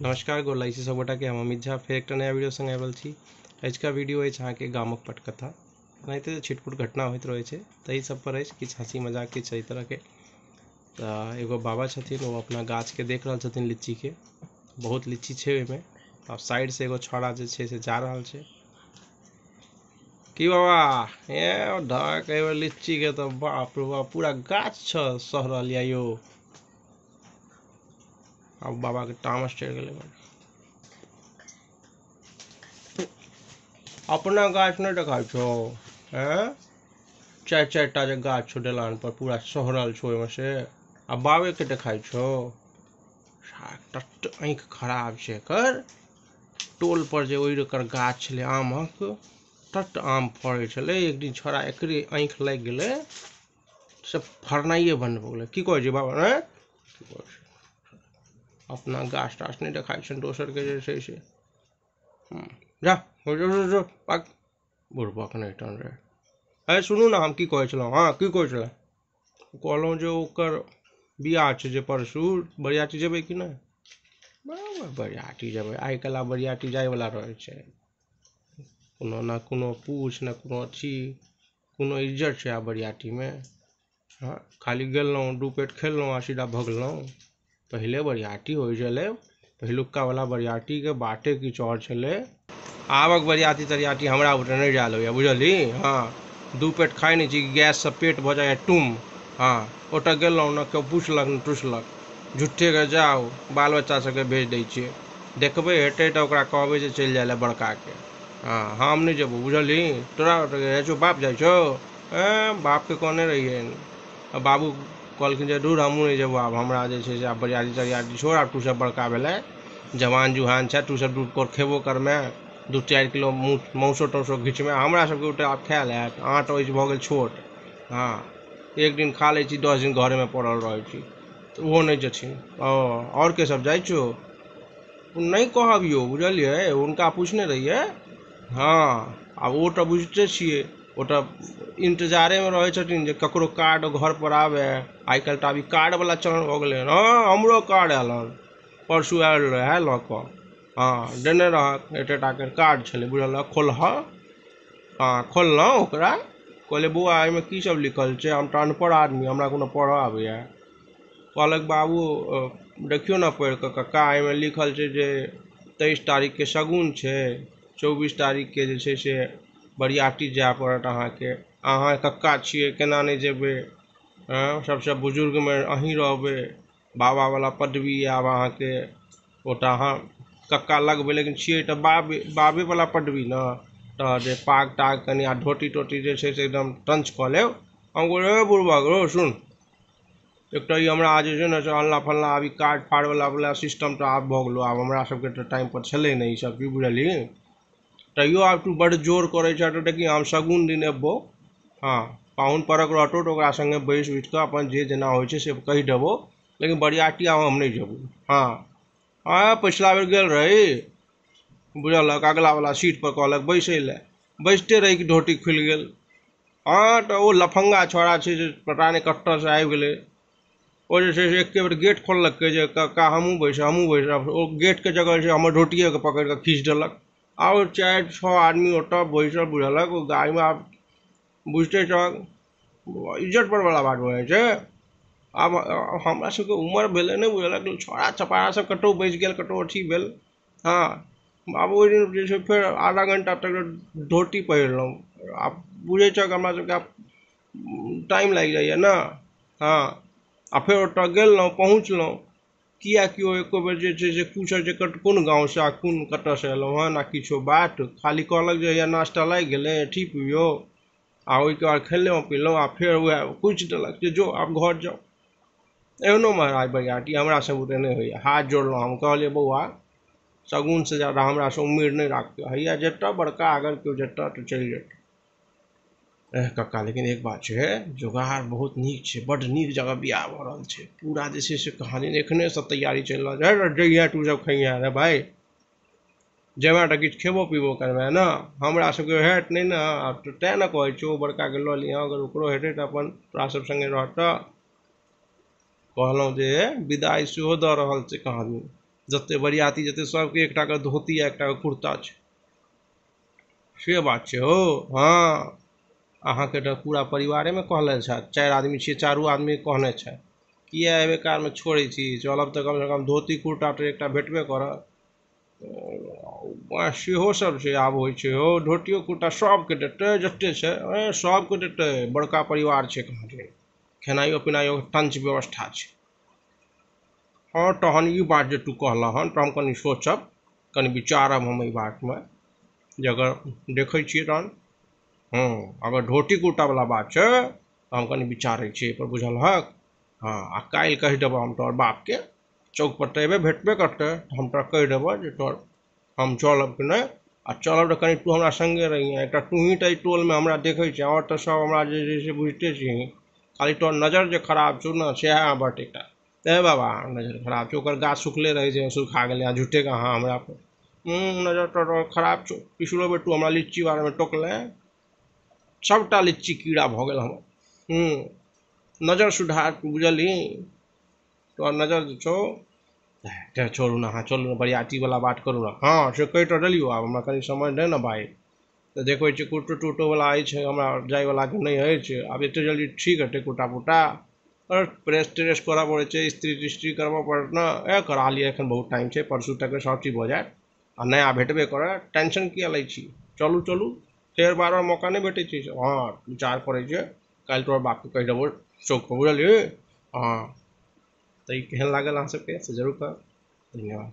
नमस्कार गोर छी सबगोटा के हम अमित झा फेर एक नया वीडियो संग आबल छी। आज का वीडियो है अहाँ के गामक पटकथा एनाहिते छिटपुट घटना होइत रहे छै तही सब पर है किछु हंसी मजाक किछु एहि तरह के। तो एगो बाबा छथिन वो अपना गाछ के देख रहल छथिन लीची के, बहुत लीची छै ओहिमे। अब साइड से एगो छौड़ा जे छै से जा रहल छै। की बाबा ए ढाक एगो लीची के तो बाप रे बाप पूरा गाछ छ सह रहल यो। अब बाबा के तामस चढ़ गए, अपना गाछ नहीं देखा छो चार चार टा जे गाछ छो दलान पर पूरा सोहरल छो ओहिमे से आ बाबे के देखाई छो। आँख खराब छै एकर। टोल पर जे ओहि एकर गाछ छलै आमक, तट आम फड़ै छलै, एक दिन छोड़ा एकरे आँख लागि गेलै से फरनाइए बंद भऽ गेलै। की कहै छै बाबा ने, अपना गाछ ताछ नहीं देखाई छै दोसर के जे छै से जा पाक बुढ़बक नहीं टन रे। अरे सुनू ना, हम की कहै छलहुँ, हाँ की कहै छलै, कहलहुँ जे ओकर बियाह छै जे परसू, बरियाती जेबै कि नहीं? बरियाती जेबै, आइ काल्हि आब बरियाती जायवला रहै छै, कोनो ना कोनो पूछ ना कोनो अथी, कोनो इज्जत छै आब बरियातीमे। हाँ खाली गेलहुँ दू पेट खेलहुँ आ सीधा भगलहुँ। पहले बरियाती हो छलै, पहिलुक्का वाला बरियाती के बाटे किछु और छलै। आबक बरियाती तरियाती हमरा उठे नहीं जाल होइए बुझली। हाँ दू पेट खाई नहीं छी, गैस से पेट भऽ जाए तुम। हाँ ओतऽ गेलहुँ ने केओ पुछलक ने टुछलक, झूठे के जाओ बाल बच्चा सबके भेज दै छियै, देखबै हेतै तऽ ओकरा कहबै जे चलि जाए बड़का के। हाँ हम नहीं जेबो बुझली। तोरा छो बाप जाइ छो, बाप के कहने रहिए। बाबू कहलखिन जे दूर हमहूँ नहीं जेबो, आब हमरा जे छै से आब बरियाती तरियाती छोड़, आब तू सब बड़का भेलै, जवान जुहान छै, तू सब दूध कोर खेबो करमे, 2-4 किलो मौसो तौसो घीचमे, हमरा सबके उठे आब खायल हैत, अहाँ तऽ भऽ गेल छोट। हाँ एक दिन खा लै छी 10 दिन घरे में पड़ल रहै छी, तो ओहो नहीं जेथिन। और के सब जाइ छो नहीं कहबियो बुझलिए, उनका पूछने रहिए। हाँ आब वो तो बुझते छिए, वो तो इंतजारे में रहे छथिन जे ककरो कार्ड घर पर आवे। आइ काल्हि तऽ अभी कार्ड वाला चलन हो गए। हाँ हमरो कार्ड आयल परसू आयल रहे लऽ कऽ। हाँ देने रह एतेटा के कार्ड छलै बुझल, खोलह। हाँ खोललहुँ ओकरा, कहले बौआ एहिमे की सब लिखल छै, हम तऽ अनपढ़ आदमी, हमरा कोनो पढ़ऽ आबैए। कहलक बाबू देखियो ना पढ़ि कऽ कक्का, एहिमे लिखल छै जे 23 तारीख के शगुन छै, 24 तारीख के जे छै से बरियाती जाय पड़त अहाँके। अहाँ कक्का छियै केना नहीं जेबै, सबसे बुजुर्ग में अहीं रहबै, बाबा वाला पदवी आब अहाँके। ओटा अहाँ कक्का लगबै लेकिन छियै तऽ बाबे वाला पदवी न, तऽ जे पाग टाग कनि आ धोती टोती जे छै से एकदम टंच कऽ लेब। हम कहलिए बुढ़बा रो सुन, एक तो हमरा जे छै ने से अल्लाह फल्ला अभी कार्ड फाड़ वाला सिस्टम तो आब भऽ गेलो, आब हमरा सबके तो टाइम पर छलै नहीं ई सब चीज बुझली। तैयो आब तू बड़ जोर करे छ, तो देखी हम शगुन दिन एबो। हाँ पाहुन परक रहतौ तो ओकरा संगे बैस उठ कऽ अपन जे जेना होइ छै से कहि देबो, लेकिन बरियाती आब हम नहीं जेबो। हाँ हाँ पिछला बेर गेल रही बुझलक, अगला वाला सीट पर कहलक बैसे ले, बैसते रही कि धोती खुल गेल। हाँ तो वो लफंगा छोड़ा छै जे पता नहीं कतऽ से आबि गेलै, ओ जे छै से एके बेर गेट खोललकै जे कक्का हमहूँ बैसब, ओ गेट के जगह से हमर धोतिए के पकड़ि कऽ खींच देलक। और 4-6 आदमी ओतऽ बैसल बुझलक, ओ गाड़ी में आब बुझते छक इज्जत पर वाला बात हो छै। आब हमरा सबके उम्र भेलै नहीं बुझलक, छोड़ा छपाड़ा सब कतौ बैस गेल कतौ अथी भेल। हाँ आब ओहि दिन जे छै फेर आधा घंटा तक धोती पहिरलहुँ। आब बुझे छक हमरा सबके आब टाइम लागि जाइए ना। हाँ आ फेर ओतऽ गेलहुँ पहुँचलहुँ, किया कि एको बेर जे छै से पूछल जे कोन गाँव से आ कोन कतऽ से एलहुँ हँ ना किछो बात, खाली कहलक जे या नाश्ता लागि गेलै ठीक पियो, आ ओहिके बाद खेलहुँ पीलहुँ आ फेर वएह पूछि देलक जे जो आब घर जाओ। एहनो महाराज बरियाती हमरा सब उठे नहीं होइए। हाथ जोड़लहुँ, हम कहलिए बौआ शगुन से ज़्यादा हमरा से उम्मीद नहीं राखियो, हैया जेता बड़का अगर केओ जेता तो चलि जेता। कक्का लेकिन एक बात छै, जोगाड़ बहुत नीक छै, बड़ नीक जगह बियाह भऽ रहल छै, पूरा जे छै से कहानी एखने से तैयारी चलि रहल छै। जइया तू सब खइया रे भाई, जेबा तऽ किछु खेबो पीबो करबै ना, हमरा सबके हेत नहीं ना। आब तो तैँ ने कहै छौ बड़का के लऽ लिअ, अगर ओकरो हेतै तऽ अपन तोरा सब संगे रहतऽ। कहलहुँ जे विदाई सेहो दऽ रहल छै कहानी। जते बरियाती जते सबके एकटा के धोती आ एकटा के कुर्ता छै से बात छै हो। हाँ अहाँके तऽ पूरा परिवारेमे कहले छथि, 4 आदमी छियै, 4 आदमी कहने छथि, किए एहिबे कालमे छोड़ै छी, चलब तऽ कमसँ कम धोती कुर्ता तऽ एकटा भेटबे करत। सेहो सब छै, आब होइ छै हो, धोतियो कुर्ता सबके देतै जते छै, सबके देतै, बड़का परिवार छै कहाँके, खेनाइयो पिनाइयो टंच व्यवस्था छै। हाँ तहन ई बात जे तू कहलऽ हन तऽ हम कनि सोचब, कनि विचारब हम एहि बातमे, जे अगर देखै छियै तहन अगर धोती कुर्तावला बात छै तऽ हम कनि विचारै छियै एहिपर, बुझलहक। हाँ आ काल्हि कहि देबऽ हम तोहर बापके, चौक पर तऽ अयबे भेटबे करतै, हम तोरा कहि देबऽ जे तोहर हम चलब कि नहि, आ चलब तऽ कनि तू हमरा सङ्गे रहिहे, एकटा तू ही तऽ एहि टोलमे हमरा देखै छै, आओर तऽ सब हमरा जे छै से बुझिते छिही, खाली तोहर नजर जे खराब छौ ने सएह बट एकटा, ए बाबा नजर खराब छौ, ओकर गाछ सुखले रहै छै, सुखा गेलै, आ झूठे के अहाँ हमरा पर नजर तो खराब छौ। पिछलो बेर तू हमरा लीची बारेमे टोकले, सबटा लीची कीड़ा भऽ गेल हमर, नजर सुधार बुझली, तो नजर जे छौ छोड़ू ने, हाँ चलू ने बरियातीवला बात करू ने, हाँ से कहि तऽ देलियौ, आब हमरा कनि समझ नहि ने भाइ, तऽ देखै छियै कुर्तो टुर्टोवला अछि हमरा जाइवलाके नहि अछि, आब एतेक जल्दी ठीक हेतै कुर्ता पुर्ता, और प्रेस त्रेस करऽ पड़ै छै, इस्त्री तिस्त्री करबऽ पड़त ने, करा लिअ एखन बहुत टाइम छै, परसू तक सब चीज भऽ जायत, आ नया भेटबे करत, टेंशन किया लै छी, चलू चलू, फेर बार बार मौका नहीं भेटै छै। हाँ विचार करै छै, काल्हि तोहर बापके कहि देबौ चौक पर, बुझलियै। हाँ तऽ ई केहन लागल अहाँ सबके से जरूर कहब। धन्यवाद।